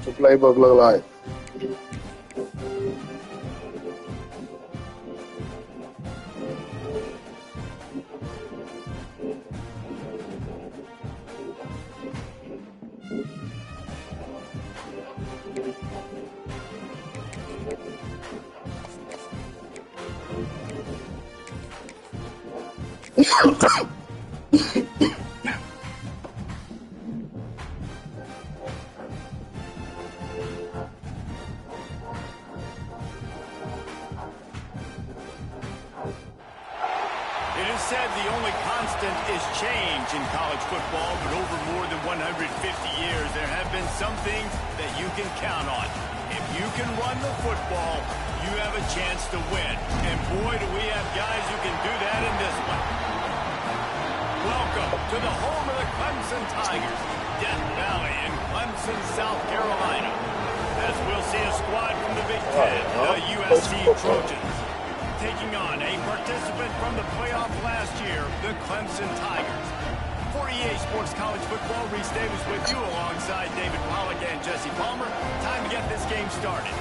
to playbook look like? It is said the only constant is change in college football, but over more than 150 years, there have been some things that you can count on. If you can run the football, you have a chance to win. And boy, do we have guys who can do that in this one. Welcome to the home of the Clemson Tigers, Death Valley in Clemson, South Carolina. As we'll see a squad from the Big Ten, the USC Trojans, taking on a participant from the playoff last year, the Clemson Tigers. For EA Sports College Football, Reese Davis with you alongside David Pollack and Jesse Palmer. Time to get this game started.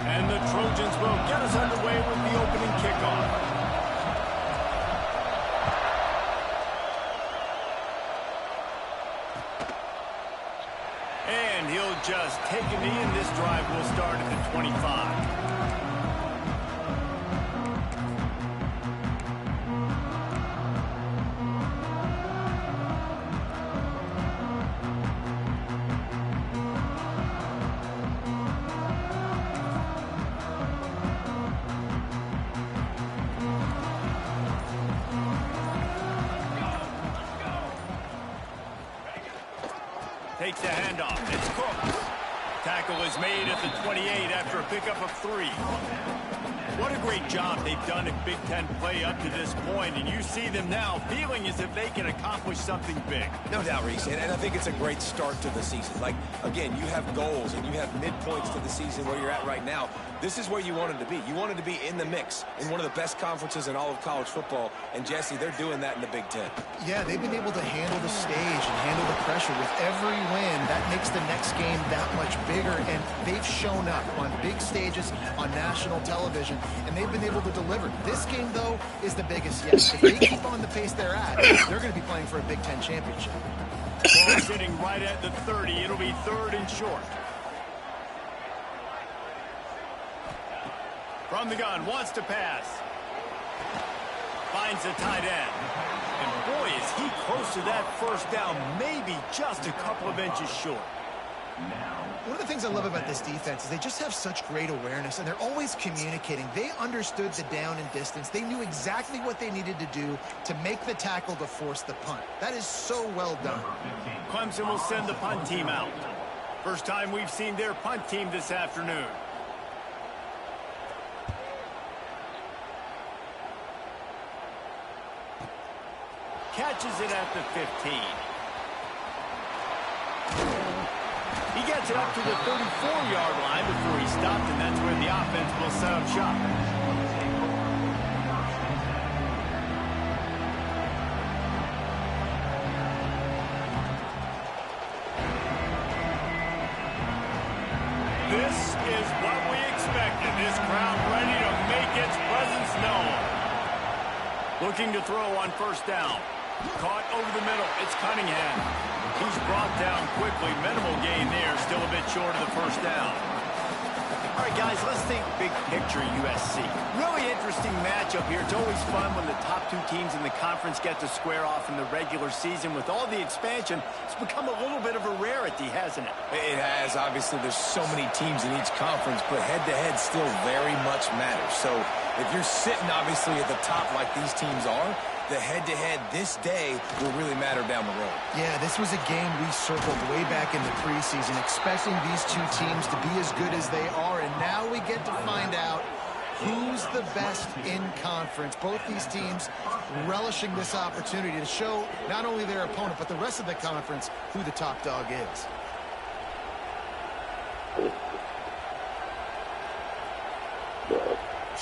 And the Trojans will get us underway with the opening kickoff. And he'll just take a knee, and this drive will start at the 25. Takes the handoff. It's Cook. Tackle is made at the 28 after a pickup of 3. What a great job they've done at Big Ten play up to this point, and you see them now feeling as if they can accomplish something big. No doubt, Reese, and I think it's a great start to the season. Like, again, you have goals and you have midpoints to the season where you're at right now. This is where you wanted to be. You wanted to be in the mix in one of the best conferences in all of college football, and Jesse, they're doing that in the Big Ten. Yeah, they've been able to handle the stage and handle the pressure. With every win, that makes the next game that much bigger, and they've shown up on big stages on national television, and they've been able to deliver. This game, though, is the biggest yet. If they keep on the pace they're at, they're going to be playing for a Big Ten championship. Ball sitting right at the 30. It'll be 3rd and short. From the gun, wants to pass. Finds the tight end. And boy, is he close to that first down, maybe just a couple of inches short. One of the things I love about this defense is they just have such great awareness, and they're always communicating. They understood the down and distance. They knew exactly what they needed to do to make the tackle to force the punt. That is so well done. Clemson will send the punt team out. First time we've seen their punt team this afternoon. Catches it at the 15. He gets it up to the 34-yard line before he stopped, and that's where the offense will set up shop. This is what we expected. This crowd ready to make its presence known. Looking to throw on first down. Caught over the middle. It's Cunningham. He's brought down quickly. Minimal gain there. Still a bit short of the first down. All right, guys, let's think big picture USC. Really interesting matchup here. It's always fun when the top two teams in the conference get to square off in the regular season. With all the expansion, it's become a little bit of a rarity, hasn't it? It has. Obviously, there's so many teams in each conference, but head-to-head still very much matters. So if you're sitting, obviously, at the top like these teams are, the head-to-head this day will really matter down the road. Yeah, this was a game we circled way back in the preseason, expecting these two teams to be as good as they are, and now we get to find out who's the best in conference. Both these teams relishing this opportunity to show not only their opponent, but the rest of the conference who the top dog is.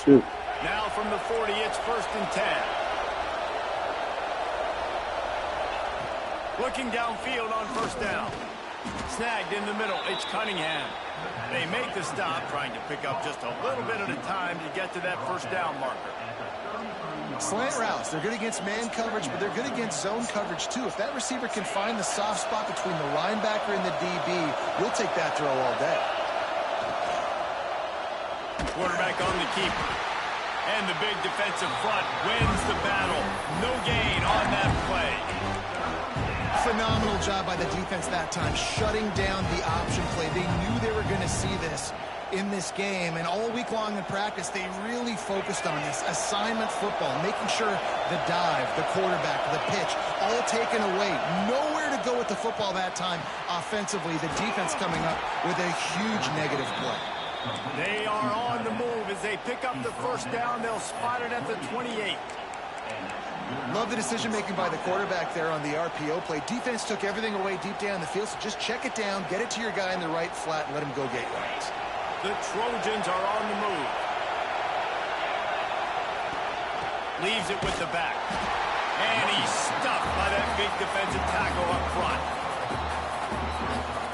Now from the 40, it's 1st and 10. Looking downfield on 1st down. Snagged in the middle, it's Cunningham. They make the stop, trying to pick up just a little bit at a time to get to that 1st down marker. Slant routes, they're good against man coverage, but they're good against zone coverage too. If that receiver can find the soft spot between the linebacker and the DB, we'll take that throw all day. Quarterback on the keeper. And the big defensive front wins the battle. No gain on that play. Phenomenal job by the defense that time, shutting down the option play. They knew they were going to see this in this game, and all week long in practice, they really focused on this assignment football, making sure the dive, the quarterback, the pitch, all taken away. Nowhere to go with the football that time offensively. The defense coming up with a huge negative play. They are on the move as they pick up the 1st down. They'll spot it at the 28. Love the decision-making by the quarterback there on the RPO play. Defense took everything away deep down the field, so just check it down, get it to your guy in the right flat, and let him go get yards. The Trojans are on the move. Leaves it with the back. And he's stuffed by that big defensive tackle up front.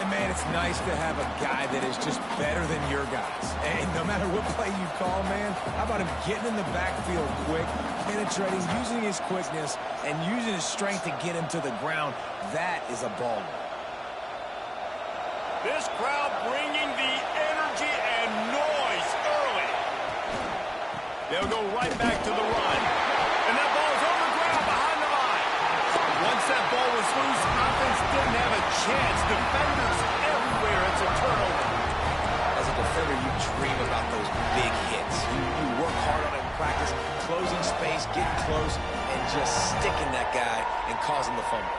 And, man, it's nice to have a guy that is just better than your guys. And no matter what play you call, man, how about him getting in the backfield quick, penetrating, using his quickness, and using his strength to get him to the ground. That is a ball. This crowd bringing the energy and noise early. They'll go right back to the run. And that ball's on the ground behind the line. Once that ball was loose, offense didn't have a chance. Defenders everywhere. It's a turnover. As a defender, you dream about those big hits. You work hard on it in practice, closing space, getting close, and just sticking that guy and causing the fumble.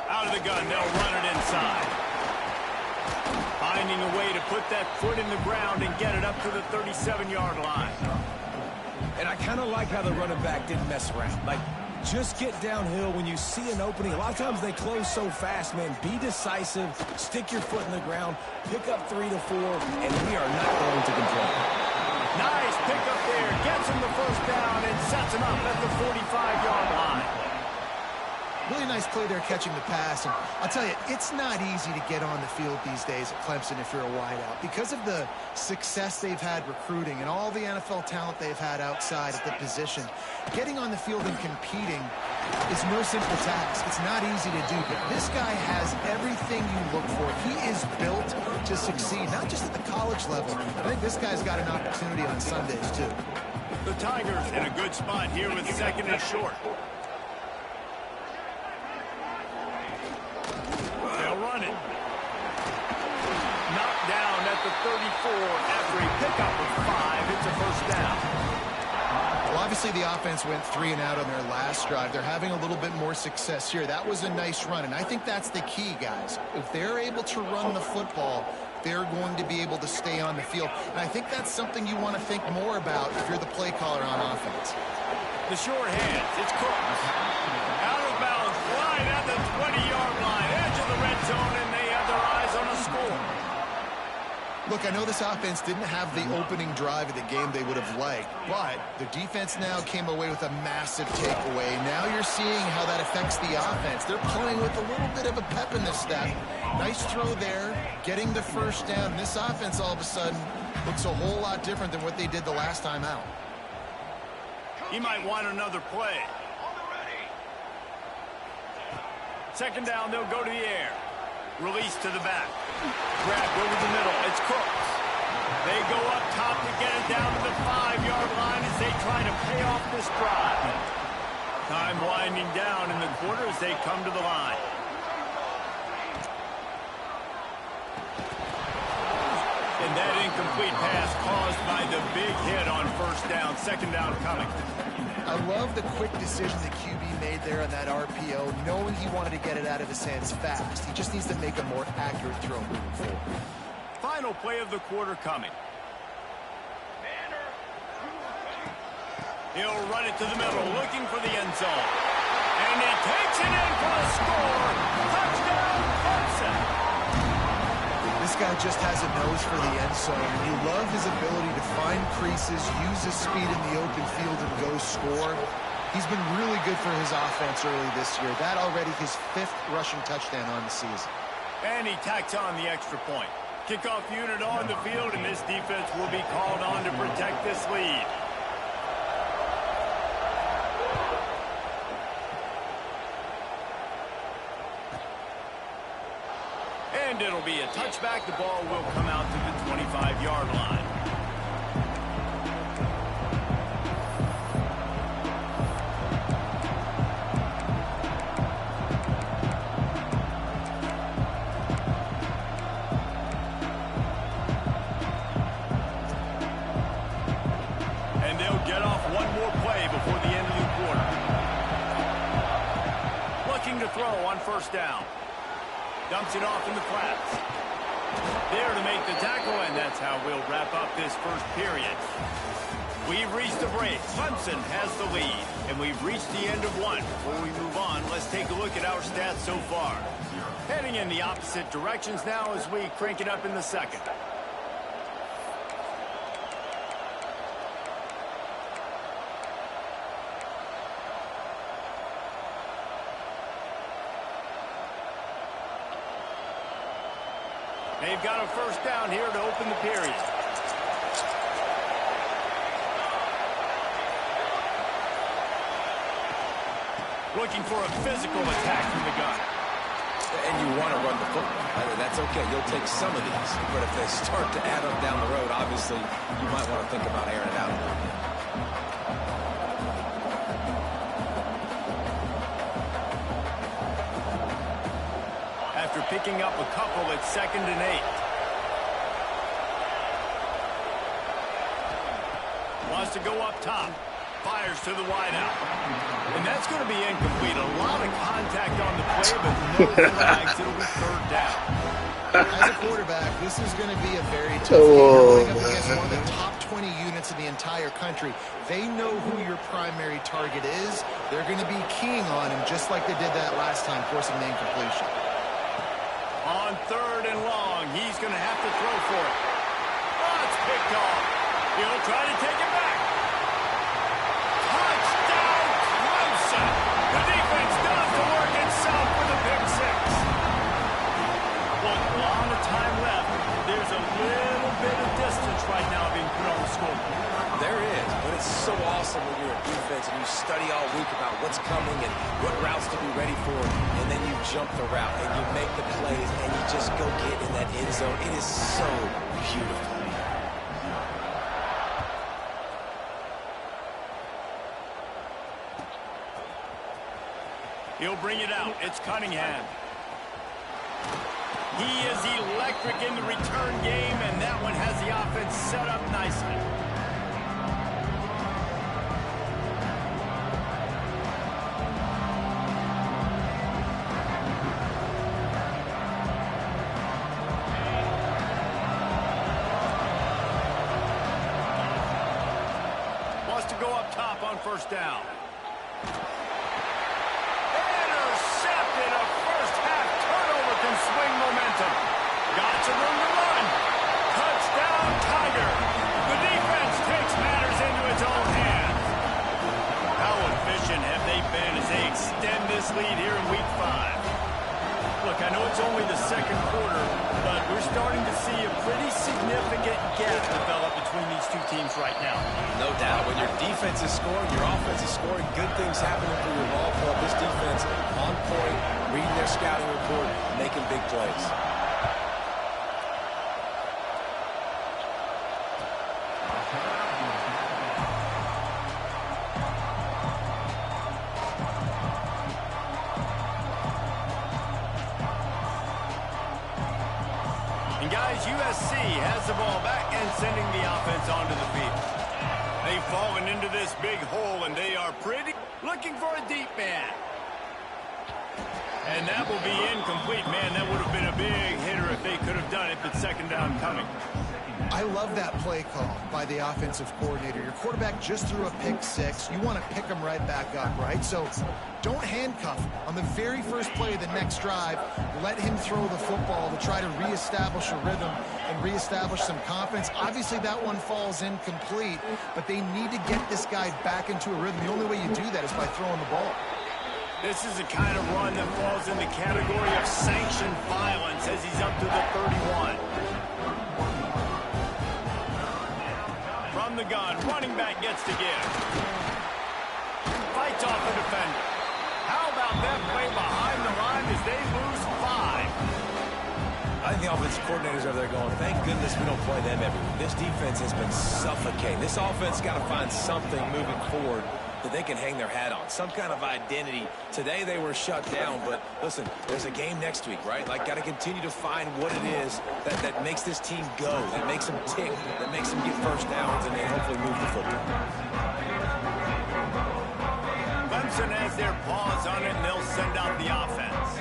Out of the gun, they'll run it inside. Finding a way to put that foot in the ground and get it up to the 37-yard line. And I kind of like how the running back didn't mess around. Like, just get downhill when you see an opening. A lot of times they close so fast, man. Be decisive, stick your foot in the ground, pick up 3 to 4, and we are not going to complain. Nice pick up there. Gets him the 1st down and sets him up at the 45-yard line. Really nice play there catching the pass. And I'll tell you, it's not easy to get on the field these days at Clemson if you're a wideout. Because of the success they've had recruiting and all the NFL talent they've had outside at the position, getting on the field and competing is no simple task. It's not easy to do, but this guy has everything you look for. He is built to succeed, not just at the college level. I think this guy's got an opportunity on Sundays, too. The Tigers in a good spot here with 2nd and short. Run it. Knocked down at the 34 after a pickup of 5. It's a 1st down. Well, obviously the offense went 3 and out on their last drive. They're having a little bit more success here. That was a nice run, and I think that's the key, guys. If they're able to run the football, they're going to be able to stay on the field. And I think that's something you want to think more about if you're the play caller on offense. The short hands. It's Cooks. Out of bounds, right at the 20-yard line. Edge of the red zone, and they have their eyes on a score. Look, I know this offense didn't have the opening drive of the game they would have liked, but the defense now came away with a massive takeaway. Now you're seeing how that affects the offense. They're playing with a little bit of a pep in their step. Nice throw there, getting the 1st down. This offense all of a sudden looks a whole lot different than what they did the last time out. He might want another play. 2nd down, they'll go to the air. Release to the back. Grabbed over the middle. It's Cooks. They go up top to get it down to the 5-yard line as they try to pay off this drive. Time winding down in the quarter as they come to the line. And that incomplete pass caused by the big hit on 1st down. 2nd down coming. I love the quick decision the QB made there on that RPO, knowing he wanted to get it out of his hands fast. He just needs to make a more accurate throw moving forward. Final play of the quarter coming. He'll run it to the middle, looking for the end zone. And he takes it in for a score. Touchdown, Clemson. This guy just has a nose for the end zone, and you love his ability to find creases, use his speed in the open field, and go score. He's been really good for his offense early this year. That already his 5th rushing touchdown on the season. And he tacks on the extra point. Kickoff unit on the field, and this defense will be called on to protect this lead. And it'll be a touchback. The ball will come out to the 25-yard line. And they'll get off one more play before the end of the quarter. Looking to throw on first down. Dumps it off in the flats. There to make the tackle, and that's how we'll wrap up this first period. We've reached the break. Clemson has the lead, and we've reached the end of one. Before we move on, let's take a look at our stats so far. Heading in the opposite directions now as we crank it up in the second. They've got a first down here to open the period. Looking for a physical attack from the gun. And you want to run the football. That's okay. You'll take some of these. But if they start to add up down the road, obviously, you might want to think about airing it out a little bit. After picking up a couple, it's 2nd and 8. Wants to go up top. Fires to the wideout. And that's going to be incomplete. A lot of contact on the play, but no flags. It'll be 3rd down. As a quarterback, this is going to be a very tough game. You're going up against one of the top 20 units in the entire country. They know who your primary target is. They're going to be keying on him, just like they did that last time, forcing the incompletion. On 3rd and long, he's going to have to throw for it. Oh, it's picked off. He'll try to take it back. Touchdown, Clemson. The defense does the work itself with a pick 6. Look, a lot of time left. There's a little bit of distance right now being put on the scoreboard. There is, but it's so awesome when you're a defense and you study all week about what's coming and what routes to be ready for, and then you jump the route and you make the plays and you just go get in that end zone. It is so beautiful. He'll bring it out. It's Cunningham. He is electric in the return game, and that one has the offense set up nicely. Wants to go up top on first down. Intercepted. A first-half turnover can swing momentum. Got some room to run. Touchdown, Tiger. The defense takes matters into its own hands. How efficient have they been as they extend this lead here in Week 5? Look, I know it's only the second quarter, but we're starting to see a pretty significant gap develop between these two teams right now. No doubt. When your defense is scoring, your offense is scoring, good things happening for your ball club. This defense on point, reading their scouting report, making big plays. And guys, USC has the ball back and sending the offense onto the field. They've fallen into this big hole, and they are pretty looking for a deep man. And that will be incomplete. Man, that would have been a big hitter if they could have done it, but second down coming. I love that play call by the offensive coordinator. Your quarterback just threw a pick six. You want to pick him right back up, right? So don't handcuff him. On the very first play of the next drive, let him throw the football to try to reestablish a rhythm and reestablish some confidence. Obviously, that one falls incomplete, but they need to get this guy back into a rhythm. The only way you do that is by throwing the ball. This is the kind of run that falls in the category of sanctioned violence as he's up to the 31. From the gun, running back gets to give. Fights off the defender. How about that play behind the line as they lose 5? I think the offensive coordinators over there going, thank goodness we don't play them every week. This defense has been suffocating. This offense got to find something moving forward that they can hang their hat on, some kind of identity. Today they were shut down, but listen, there's a game next week, right? Like, got to continue to find what it is that makes this team go, that makes them tick, that makes them get first downs, and then hopefully move the football. Clemson has their paws on it, and they'll send out the offense.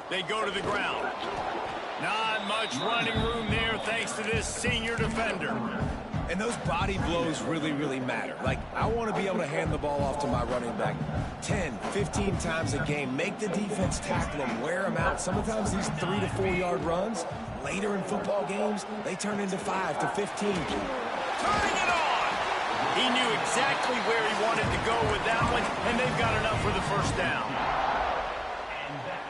They go to the ground. Not much running room there thanks to this senior defender. And those body blows really, really matter. Like, I want to be able to hand the ball off to my running back 10, 15 times a game. Make the defense tackle them, wear them out. Sometimes these 3 to 4 yard runs, later in football games, they turn into 5 to 15. Turning it on! He knew exactly where he wanted to go with that one, and they've got enough for the first down.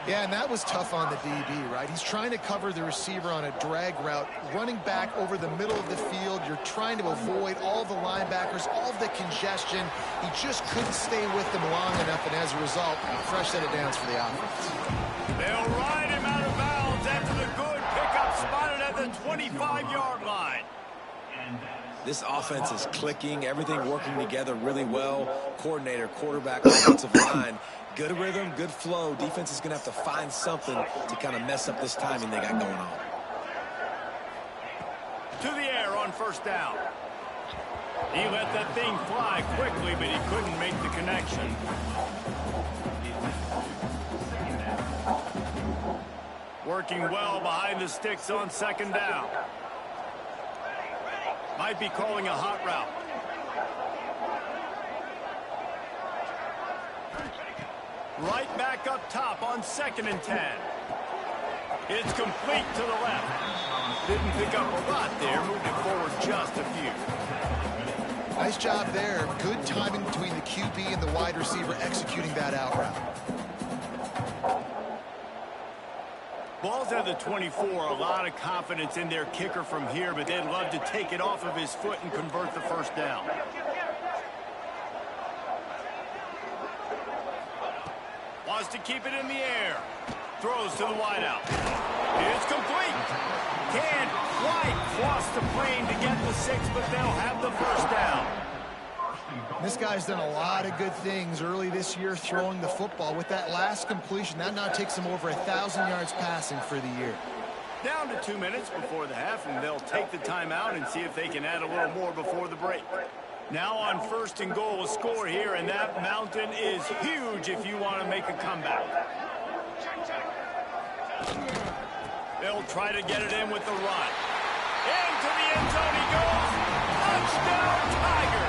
Yeah, and that was tough on the DB, right? He's trying to cover the receiver on a drag route, running back over the middle of the field. You're trying to avoid all the linebackers, all of the congestion. He just couldn't stay with them long enough, and as a result, a fresh set of downs for the offense. They'll ride him out of bounds after the good pickup spotted at the 25-yard line. This offense is clicking, everything working together really well. Coordinator, quarterback, offensive line. Good rhythm, good flow. Defense is going to have to find something to kind of mess up this timing they got going on. To the air on first down. He let that thing fly quickly, but he couldn't make the connection. Working well behind the sticks on second down. Might be calling a hot route. Right back up top on 2nd and 10. It's complete to the left. Didn't pick up a lot there, moved it forward just a few. Nice job there. Good timing between the QB and the wide receiver executing that out route. Ball's at the 24. A lot of confidence in their kicker from here, but they'd love to take it off of his foot and convert the first down. Wants to keep it in the air. Throws to the wideout. It's complete. Can't quite cross the plane to get the 6, but they'll have the first down. This guy's done a lot of good things early this year throwing the football. With that last completion, that now takes him over 1,000 yards passing for the year. Down to 2 minutes before the half, and they'll take the timeout and see if they can add a little more before the break. Now on 1st and goal, a score here, and that mountain is huge if you want to make a comeback. They'll try to get it in with the run. Into the end zone he goes. Touchdown, Tiger.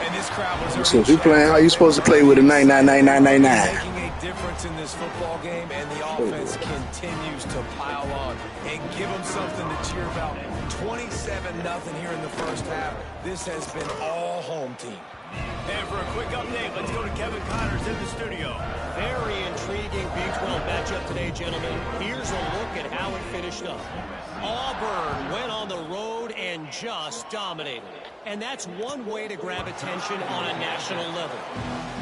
And this crowd was So if you're playing how you supposed to play with a 9-9-9-9-9-9. making a difference in this football game, and the offense continues to pile on and give them something to cheer about. 27-0 here in the first half. This has been all home team. And for a quick update, let's go to Kevin Connors in the studio. Very intriguing Big 12 matchup today, gentlemen. Here's a look at how it finished up. Auburn went on the road and just dominated. And that's one way to grab attention on a national level.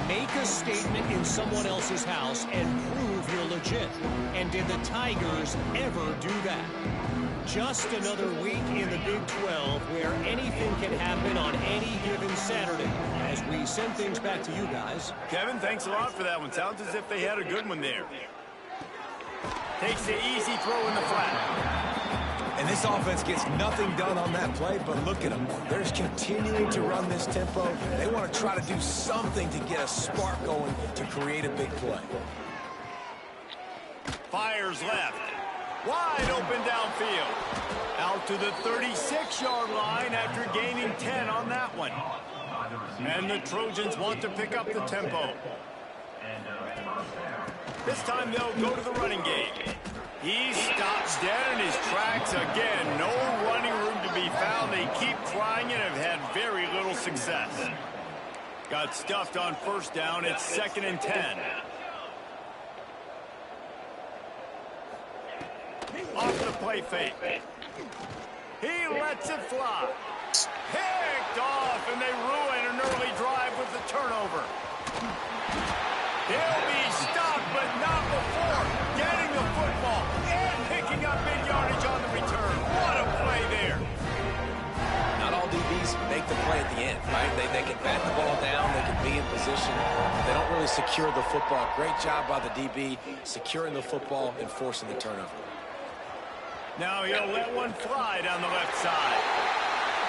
Make a statement in someone else's house and prove you're legit. And did the Tigers ever do that? Just another week in the Big 12 where anything can happen on any given Saturday. As we send things back to you guys. Kevin, thanks a lot for that one. Sounds as if they had a good one there. Takes the easy throw in the flat. And this offense gets nothing done on that play, but look at them. They're just continuing to run this tempo. They want to try to do something to get a spark going to create a big play. Fires left. Wide open downfield. Out to the 36-yard line after gaining 10 on that one. And the Trojans want to pick up the tempo. This time they'll go to the running game. He stops dead in his tracks again. No running room to be found. They keep trying and have had very little success. Got stuffed on first down. It's 2nd and 10. Off the play fake. He lets it fly. Picked off, and they ruin an early drive with the turnover. He'll be stopped, but not before getting the football and picking up big yardage on the return. What a play there. Not all DBs make the play at the end, right? They can bat the ball down, they can be in position, but they don't really secure the football. Great job by the DB securing the football and forcing the turnover. Now he'll let one fly down the left side.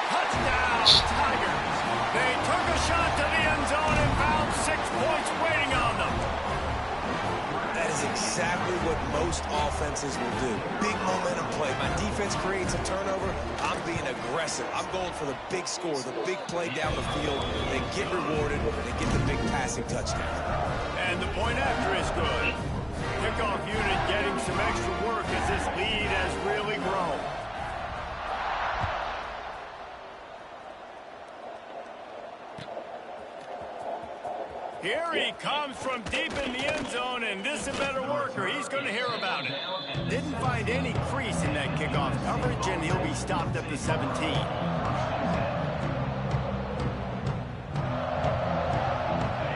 Touchdown, Tigers. They took a shot to the end zone and found 6 points waiting on them. That is exactly what most offenses will do. Big momentum play. My defense creates a turnover. I'm being aggressive. I'm going for the big score, the big play down the field. They get rewarded. They get the big passing touchdown. And the point after is good. Kickoff unit getting some extra work as this lead has really grown. Here he comes from deep in the end zone, and this is a better worker. He's going to hear about it. Didn't find any crease in that kickoff coverage, and he'll be stopped at the 17.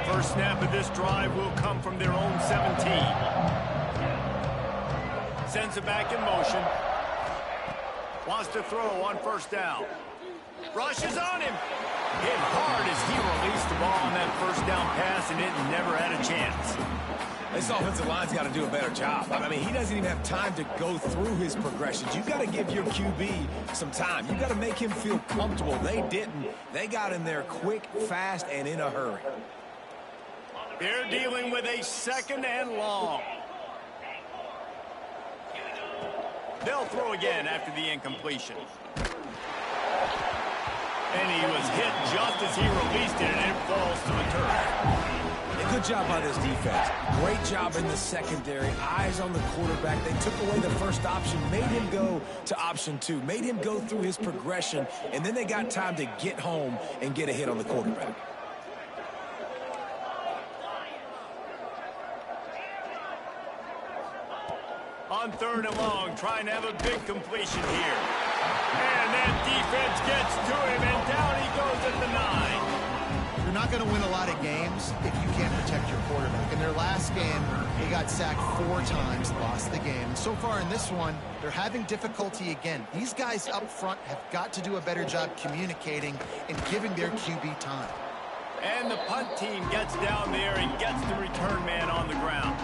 First snap of this drive will come from their own 17. Sends it back in motion. Wants to throw on first down. Rushes on him. Hit hard as he released the ball on that first down pass, and it never had a chance. This offensive line's got to do a better job. I mean, he doesn't even have time to go through his progressions. You've got to give your QB some time. You've got to make him feel comfortable. They didn't. They got in there quick, fast, and in a hurry. They're dealing with a 2nd and long. They'll throw again after the incompletion. And he was hit just as he released it, and it falls to the turf. A good job by this defense. Great job in the secondary. Eyes on the quarterback. They took away the first option, made him go to option 2, made him go through his progression, and then they got time to get home and get a hit on the quarterback. On 3rd and long, trying to have a big completion here. And that defense gets to him, and down he goes at the 9. You're not going to win a lot of games if you can't protect your quarterback. In their last game, he got sacked 4 times, lost the game. And so far in this one, they're having difficulty again. These guys up front have got to do a better job communicating and giving their QB time. And the punt team gets down there and gets the return man on the ground.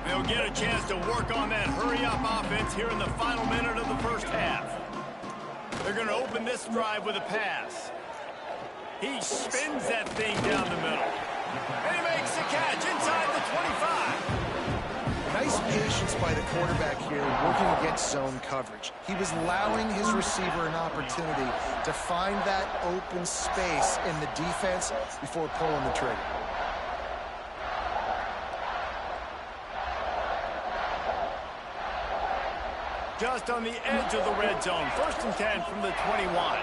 They'll get a chance to work on that hurry-up offense here in the final minute of the first half. They're going to open this drive with a pass. He spins that thing down the middle. And he makes the catch inside the 25. Nice patience by the quarterback here working against zone coverage. He was allowing his receiver an opportunity to find that open space in the defense before pulling the trigger. Just on the edge of the red zone. 1st and 10 from the 21.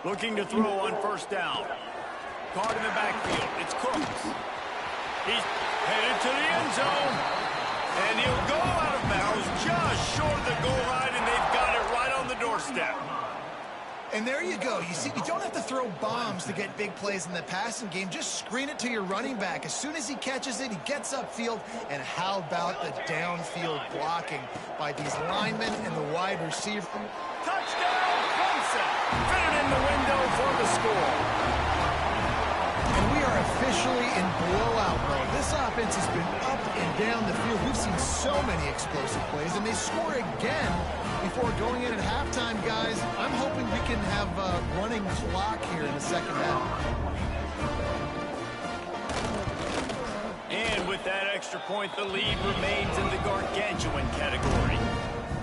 Looking to throw on first down. Caught in the backfield. It's Cooks. He's headed to the end zone. And he'll go out of bounds just short of the goal line, and they've got it right on the doorstep. And there you go. You see, you don't have to throw bombs to get big plays in the passing game. Just screen it to your running back. As soon as he catches it, he gets upfield. And how about the downfield blocking by these linemen and the wide receiver? Touchdown, Clemson. Fit it in the window for the score. And we are are officially in blowout mode. This offense has been up and down the field. We've seen so many explosive plays, and they score again before going in at halftime, guys. I'm hoping we can have a running clock here in the second half. And with that extra point, the lead remains in the gargantuan category.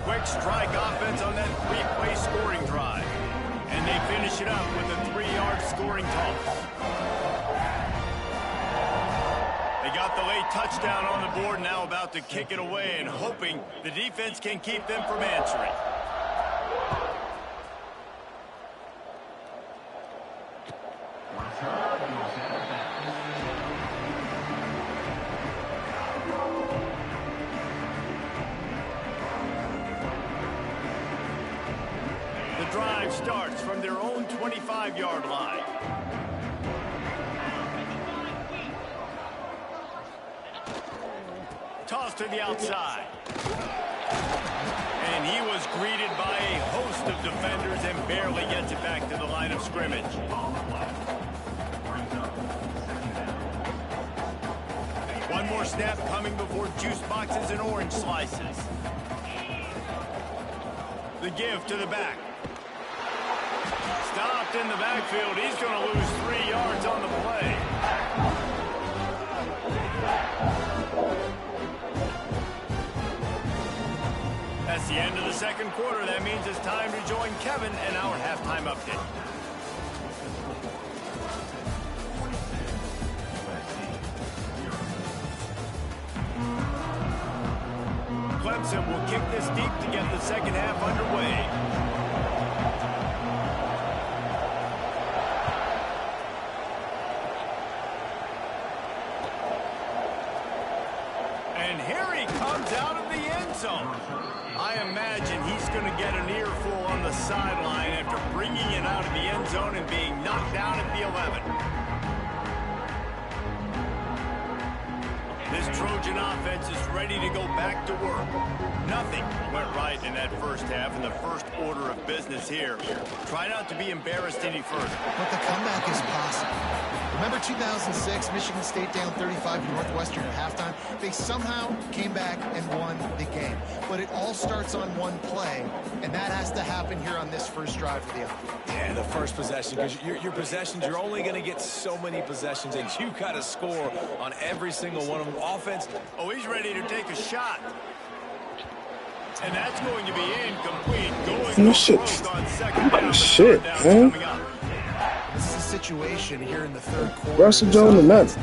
Quick strike offense on that three-play scoring drive. And they finish it up with a 3-yard scoring toss. They got the late touchdown on the board, now about to kick it away and hoping the defense can keep them from answering. The drive starts from their own 25-yard line. Toss to the outside. And he was greeted by a host of defenders and barely gets it back to the line of scrimmage. One more snap coming before juice boxes and orange slices. The give to the back. Stopped in the backfield. He's going to lose 3 yards on the play. That's the end of the second quarter. That means it's time to join Kevin and our halftime update. Clemson will kick this deep to get the second half underway. And here he comes out of the end zone. I imagine he's going to get an earful on the sideline after bringing it out of the end zone and being knocked down at the 11. This Trojan offense is ready to go back to work. Nothing went right in that first half, and the first order of business here. Try not to be embarrassed any further. But the comeback is possible. Remember 2006, Michigan State down 35 to Northwestern at halftime? They somehow came back and won the game. But it all starts on one play, and that has to happen here on this first drive for the offense. Yeah, the first possession, because your possessions, you're only going to get so many possessions, and you got to score on every single one of them. Offense. Oh, he's ready to take a shot. And that's going to be incomplete. Going shit. on second down. Shit, man. This is a situation here in the third quarter. Russell Jones and nuts.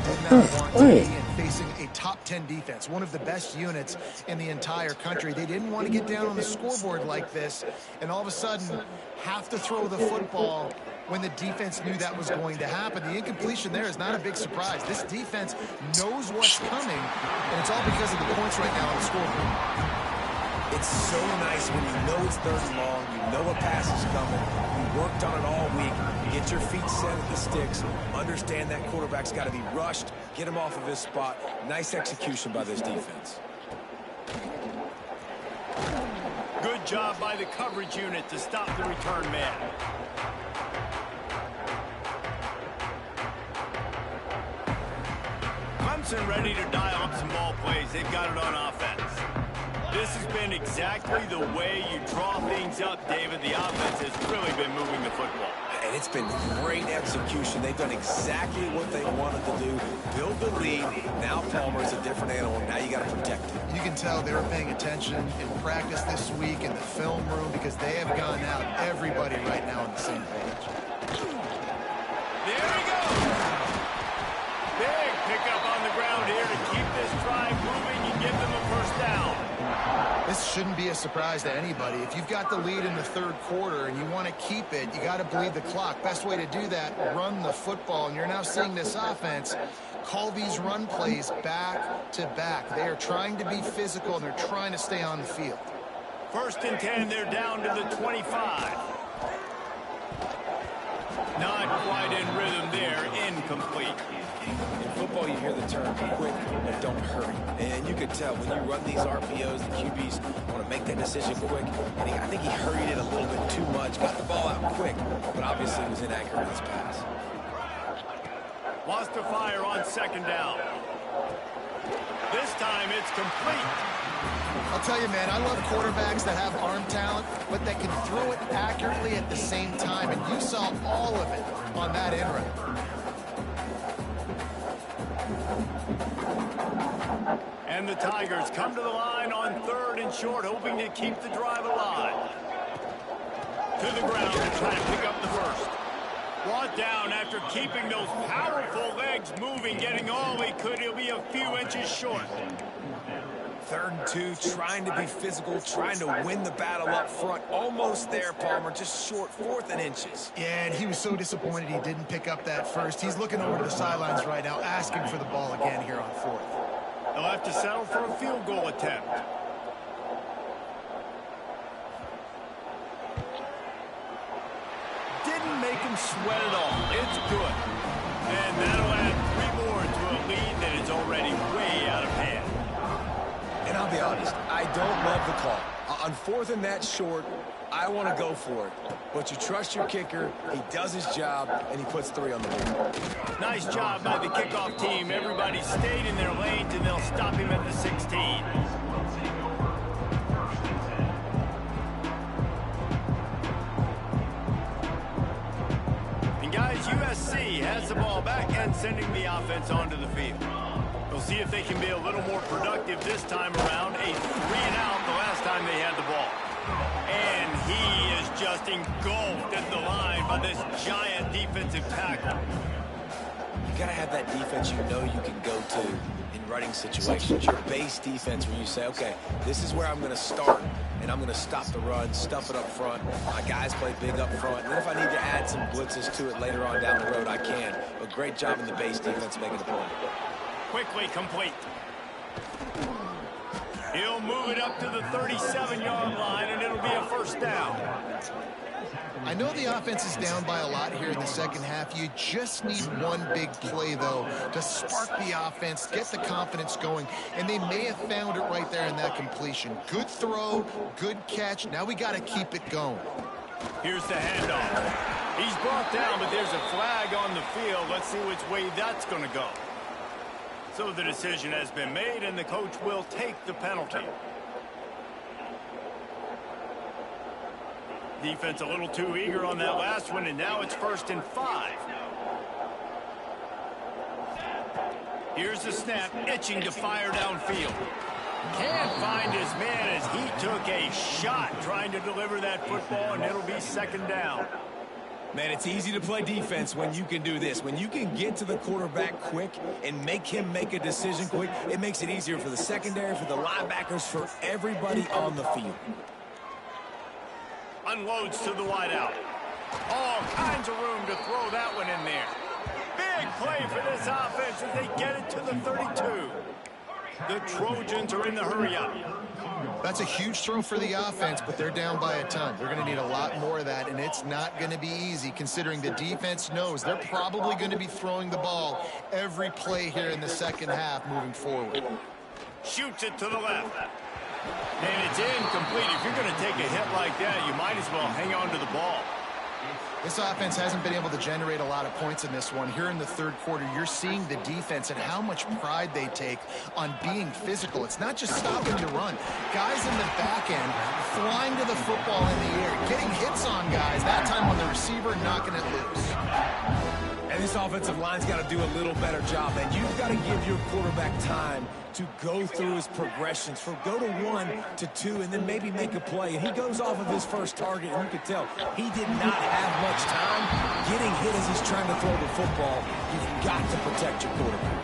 Facing a top 10 defense, one of the best units in the entire country. They didn't want to get down on the scoreboard like this, and all of a sudden have to throw the football when the defense knew that was going to happen. The incompletion there is not a big surprise. This defense knows what's coming, and it's all because of the points right now on the scoreboard. It's so nice when you know it's third and long, you know a pass is coming, you worked on it all week, you get your feet set at the sticks, understand that quarterback's got to be rushed, get him off of his spot. Nice execution by this defense. Good job by the coverage unit to stop the return man. Clemson ready to dial up some ball plays. They've got it on offense. This has been exactly the way you draw things up, David. The offense has really been moving the football. And it's been great execution. They've done exactly what they wanted to do. Build the lead. Now Palmer's a different animal. Now you got to protect it. You can tell they were paying attention in practice this week in the film room because they have gone out, everybody right now on the same page. There he goes. Big pickup on the ground here to keep this drive moving and give them a first down. This shouldn't be a surprise to anybody. If you've got the lead in the third quarter and you want to keep it, you got to bleed the clock. Best way to do that, run the football. And you're now seeing this offense call these run plays back to back. They are trying to be physical, and they're trying to stay on the field. 1st and 10, they're down to the 25. Not quite in rhythm there, incomplete. In football, you hear the term quick, but don't hurry. And you could tell when you run these RPOs, the QBs want to make that decision quick. And I think he hurried it a little bit too much, got the ball out quick, but obviously was inaccurate in his pass. Wants to fire on second down. This time it's complete. I'll tell you, man, I love quarterbacks that have arm talent, but that can throw it accurately at the same time, and you saw all of it on that in run. And the Tigers come to the line on 3rd and short, hoping to keep the drive alive. To the ground to try to pick up the first. Brought down after keeping those powerful legs moving, getting all he could. He'll be a few inches short. 3rd and 2, trying to be physical, trying to win the battle up front. Almost there, Palmer, just short, 4th and inches. Yeah, and he was so disappointed he didn't pick up that first. He's looking over to the sidelines right now, asking for the ball again here on 4th. They'll have to settle for a field goal attempt. Didn't make him sweat at all. It's good. And that'll add 3 more to a lead that is already way out of hand. And I'll be honest, I don't love the call. On 4th and that short, I want to go for it. But you trust your kicker, he does his job, and he puts 3 on the board. Nice job by the kickoff team. Everybody stayed in their lanes, and they'll stop him at the 16. And guys, USC has the ball back and sending the offense onto the field. We'll see if they can be a little more productive this time around. A 3 and out the last time they had the ball. And he is just engulfed at the line by this giant defensive tackle. You got to have that defense you know you can go to in running situations. Your base defense where you say, okay, this is where I'm going to start, and I'm going to stop the run, stuff it up front. My guys play big up front. And then if I need to add some blitzes to it later on down the road, I can. But great job in the base defense making the play. Quickly complete. He'll move it up to the 37-yard line, and it'll be a first down. I know the offense is down by a lot here in the second half. You just need one big play, though, to spark the offense, get the confidence going, and they may have found it right there in that completion. Good throw, good catch. Now we got to keep it going. Here's the handoff. He's brought down, but there's a flag on the field. Let's see which way that's going to go. So the decision has been made, and the coach will take the penalty. Defense a little too eager on that last one, and now it's 1st and 5. Here's the snap, itching to fire downfield. Can't find his man as he took a shot trying to deliver that football, and it'll be 2nd down. Man, it's easy to play defense when you can do this. When you can get to the quarterback quick and make him make a decision quick, it makes it easier for the secondary, for the linebackers, for everybody on the field. Unloads to the wideout. All kinds of room to throw that one in there. Big play for this offense as they get it to the 32. The Trojans are in the hurry-up. That's a huge throw for the offense, but they're down by a ton. They're going to need a lot more of that, and it's not going to be easy considering the defense knows they're probably going to be throwing the ball every play here in the second half moving forward. Shoots it to the left. And it's incomplete. If you're going to take a hit like that, you might as well hang on to the ball. This offense hasn't been able to generate a lot of points in this one. Here in the third quarter, you're seeing the defense and how much pride they take on being physical. It's not just stopping the run. Guys in the back end flying to the football in the air, getting hits on guys, that time on the receiver, knocking it loose. And this offensive line's got to do a little better job. And you've got to give your quarterback time to go through his progressions, from go to 1 to 2, and then maybe make a play. And he goes off of his first target, and you can tell he did not have much time getting hit as he's trying to throw the football. You've got to protect your quarterback.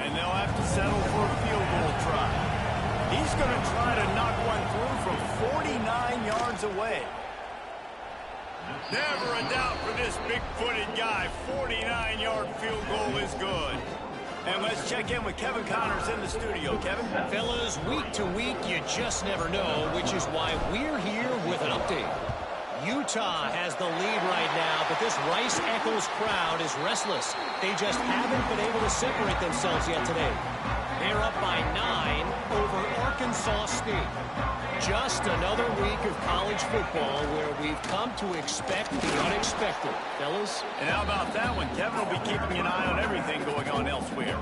And they'll have to settle for a field goal try. He's going to try to knock one through from 49 yards away. Never a doubt for this big-footed guy. 49-yard field goal is good. And let's check in with Kevin Connors in the studio. Kevin? Fellas, week to week, you just never know, which is why we're here with an update. Utah has the lead right now, but this Rice-Eccles crowd is restless. They just haven't been able to separate themselves yet today. They're up by 9 over Arkansas. Arkansas State. Just another week of college football where we've come to expect the unexpected, fellas. And how about that one? Kevin will be keeping an eye on everything going on elsewhere.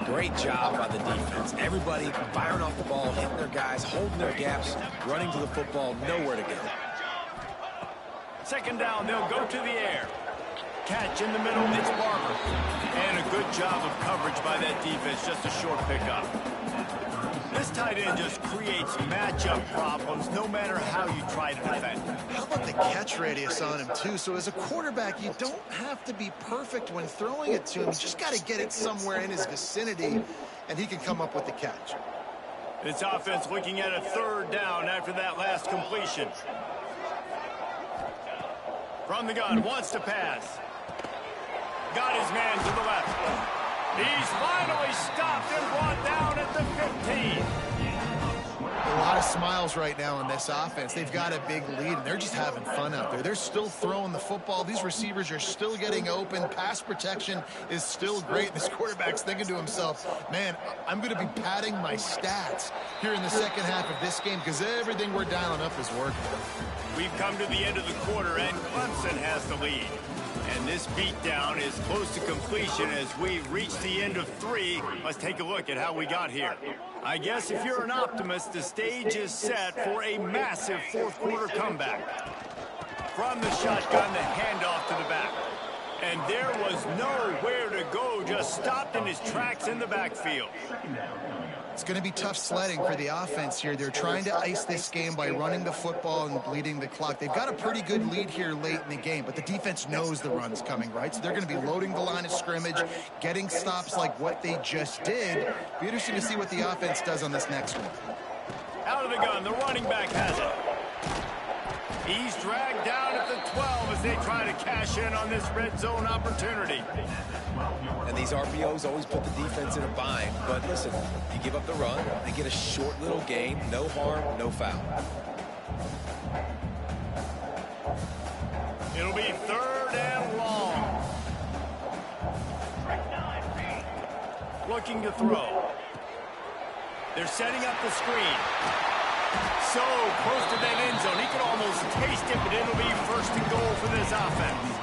Great job by the defense. Everybody firing off the ball, hitting their guys, holding their gaps, running to the football, nowhere to go. Second down, they'll go to the air. Catch in the middle, it's Barber. And a good job of coverage by that defense, just a short pickup. This tight end just creates matchup problems no matter how you try to defend. How about the catch radius on him, too? So as a quarterback, you don't have to be perfect when throwing it to him. You just got to get it somewhere in his vicinity, and he can come up with the catch. This offense looking at a third down after that last completion. From the gun, wants to pass. Got his man to the left. He's finally stopped and brought down at the 15. A lot of smiles right now on this offense. They've got a big lead, and they're just having fun out there. They're still throwing the football. These receivers are still getting open. Pass protection is still great. This quarterback's thinking to himself, man, I'm going to be padding my stats here in the second half of this game because everything we're dialing up is working. We've come to the end of the quarter, and Clemson has the lead. And this beatdown is close to completion as we reach the end of 3. Let's take a look at how we got here. I guess if you're an optimist, the stage is set for a massive fourth-quarter comeback. From the shotgun, the handoff to the back. And there was nowhere to go, just stopped in his tracks in the backfield. It's going to be tough sledding for the offense here. They're trying to ice this game by running the football and bleeding the clock. They've got a pretty good lead here late in the game, but the defense knows the run's coming, right? So they're going to be loading the line of scrimmage, getting stops like what they just did. Be interesting to see what the offense does on this next one. Out of the gun, the running back has it. He's dragged down at the 12 as they try to cash in on this red zone opportunity. And these RPOs always put the defense in a bind. But listen, you give up the run, they get a short little gain, no harm, no foul. It'll be third and long. Looking to throw. They're setting up the screen. So close to that end zone. He could almost taste it, but it'll be first and goal for this offense.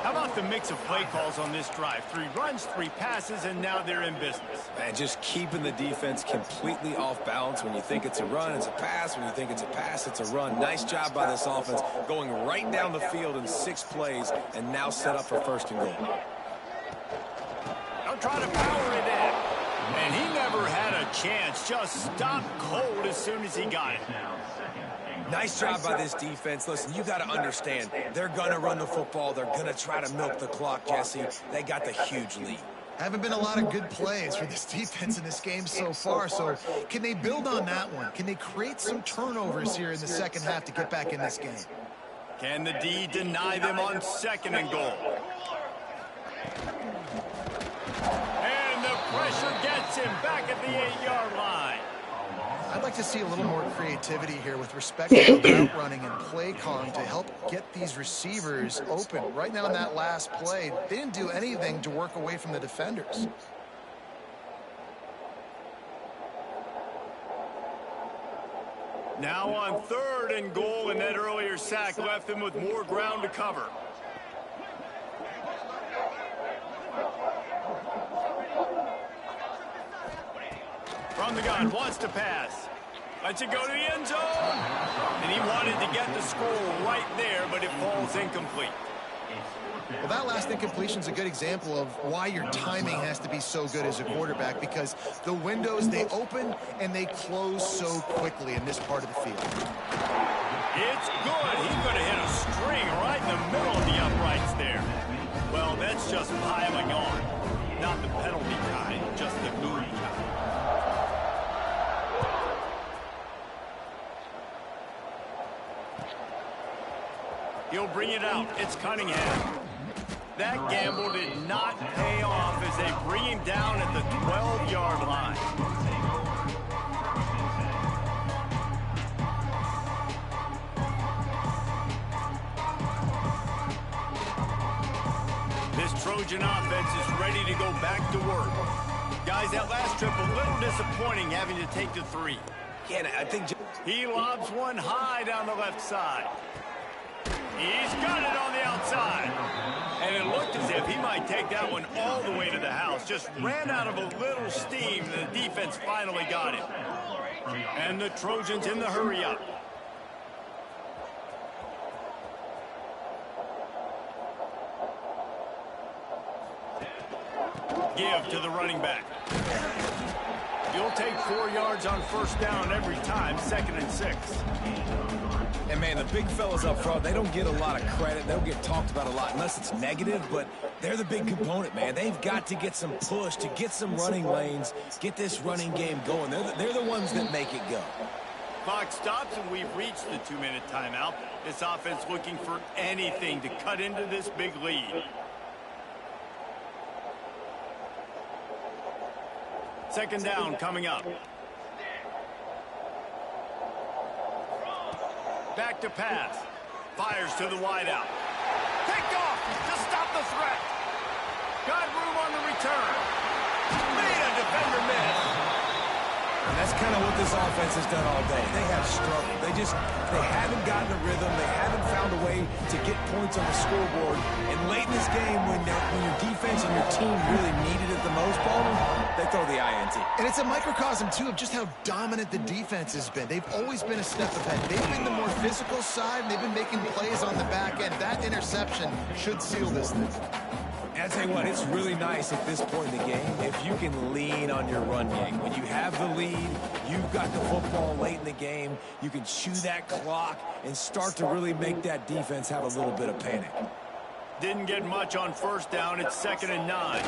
How about the mix of play calls on this drive? 3 runs, 3 passes, and now they're in business. Man, just keeping the defense completely off balance. When you think it's a run, it's a pass. When you think it's a pass, it's a run. Nice job by this offense, going right down the field in 6 plays, and now set up for first and goal. They'll try to power it in. And he never had a chance. Just stopped cold as soon as he got it. Nice job by this defense. Listen, you got to understand, they're going to run the football. They're going to try to milk the clock, Jesse. They got the huge lead. Haven't been a lot of good plays for this defense in this game so far, so can they build on that one? Can they create some turnovers here in the second half to get back in this game? Can the D deny them on second and goal? And the pressure gets him back at the 8-yard line. I'd like to see a little more creativity here with respect to route running and play calling to help get these receivers open. Right now in that last play, they didn't do anything to work away from the defenders. Now on third and goal, and that earlier sack left them with more ground to cover. From the gun, wants to pass. Lets it go to the end zone. And he wanted to get the score right there, but it falls incomplete. Well, that last incompletion is a good example of why your timing has to be so good as a quarterback, because the windows, they open and they close so quickly in this part of the field. It's good. He's going to hit a string right in the middle of the uprights there. Well, that's just piling on. Not the penalty kind, just the moon kind. He'll bring it out. It's Cunningham. That gamble did not pay off as they bring him down at the 12-yard line. This Trojan offense is ready to go back to work. Guys, that last trip a little disappointing having to take the 3. Yeah, I think he lobs one high down the left side. He's got it on the outside. And it looked as if he might take that one all the way to the house. Just ran out of a little steam. The defense finally got it. And the Trojans in the hurry up. Give to the running back. You'll take 4 yards on first down every time, 2nd and 6. And, man, the big fellas up front, they don't get a lot of credit. They don't get talked about a lot unless it's negative, but they're the big component, man. They've got to get some push, to get some running lanes, get this running game going. They're the ones that make it go. Clock stops, and we've reached the 2-minute timeout. This offense looking for anything to cut into this big lead. 2nd down coming up. Back to pass. Fires to the wideout. Picked off to stop the threat. Got room on the return. Made a defender miss. And that's kind of what this offense has done all day. They have struggled. They haven't gotten a rhythm. They haven't found a way to get points on the scoreboard. And late in this game, when your defense and your team really needed it the most, Baldwin, they throw the INT. And it's a microcosm, too, of just how dominant the defense has been. They've always been a step ahead. They've been the more physical side, and they've been making plays on the back end. That interception should seal this thing. And I tell you what, it's really nice at this point in the game if you can lean on your run game. When you have the lead, you've got the football late in the game, you can chew that clock and start to really make that defense have a little bit of panic. Didn't get much on first down. It's 2nd and 9.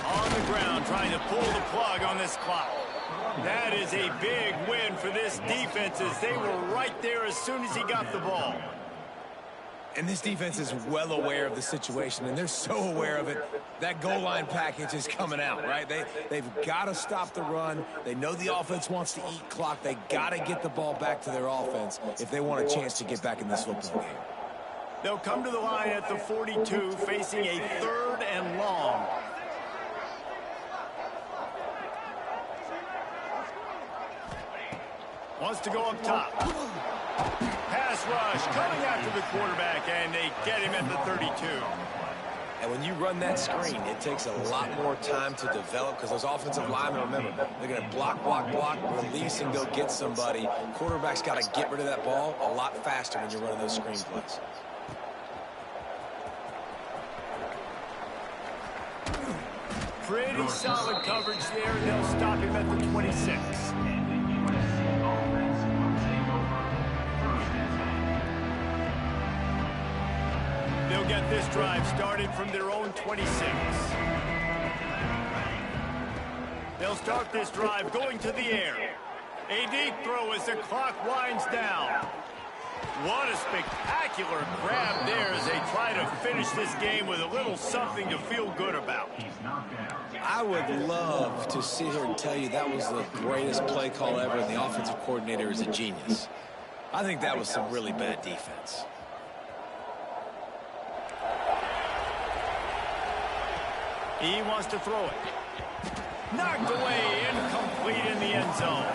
On the ground, trying to pull the plug on this clock. That is a big win for this defense as they were right there as soon as he got the ball. And this defense is well aware of the situation, and they're so aware of it. That goal line package is coming out, right? They've got to stop the run. They know the offense wants to eat clock. They got to get the ball back to their offense if they want a chance to get back in this football game. They'll come to the line at the 42, facing a 3rd and long. Wants to go up top. Pass rush coming after the quarterback, and they get him at the 32. And when you run that screen, it takes a lot more time to develop because those offensive linemen, remember, they're going to block, release, and go get somebody. Quarterback's got to get rid of that ball a lot faster when you're running those screen plays. Pretty solid coverage there. They'll stop him at the 26. They'll get this drive started from their own 26. They'll start this drive going to the air. A deep throw as the clock winds down. What a spectacular grab there as they try to finish this game with a little something to feel good about. I would love to sit here and tell you that was the greatest play call ever, and the offensive coordinator is a genius. I think that was some really bad defense. He wants to throw it. Knocked away, incomplete in the end zone.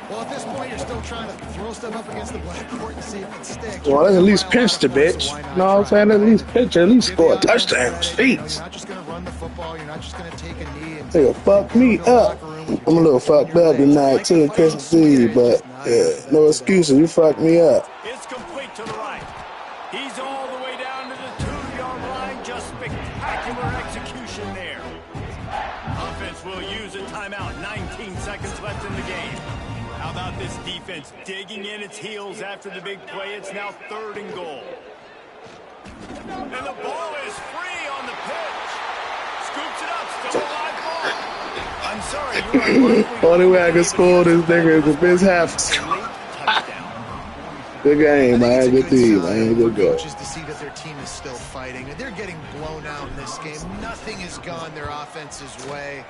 Well, at this point, you're still trying to throw stuff up against the blackboard and see if it sticks. Well, at least pinch the bitch. You know what I'm saying? At least pinch, at least score a touchdown. Jeez. You're not just going to run the football. You're not just going to take a knee. Nigga, fuck me up. I'm a little fucked up tonight, too, Christmas Eve, but yeah, no excuses. You fucked me up. It's complete to the right. He's all the way down to the 2-yard line. Just spectacular execution there. Offense will use a timeout. 19 seconds left in the game. How about this defense digging in its heels after the big play? It's now 3rd and goal. And the ball is free on the pitch. Scoops it up. Still a live ball. I'm sorry. You're Only way I can score this nigga is the first half. Good game, man. Good team, man. Good go. Coaches to see that their team is still fighting. They're getting blown out in this game. Nothing has gone their offense's way.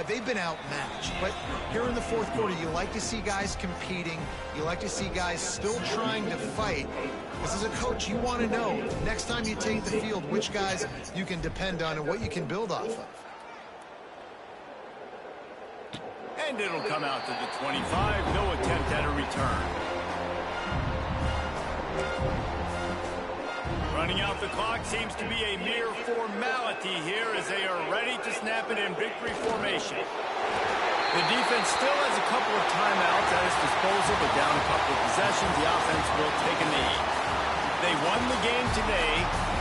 They've been outmatched. But here in the 4th quarter, you like to see guys competing. You like to see guys still trying to fight. Because as a coach, you want to know next time you take the field which guys you can depend on and what you can build off of. And it'll come out to the 25. No attempt at a return. Running out the clock seems to be a mere formality here as they are ready to snap it in victory formation. The defense still has a couple of timeouts at its disposal, but down a couple of possessions, the offense will take a knee. They won the game today.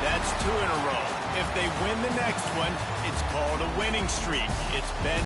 That's 2 in a row. If they win the next one, it's called a winning streak. It's been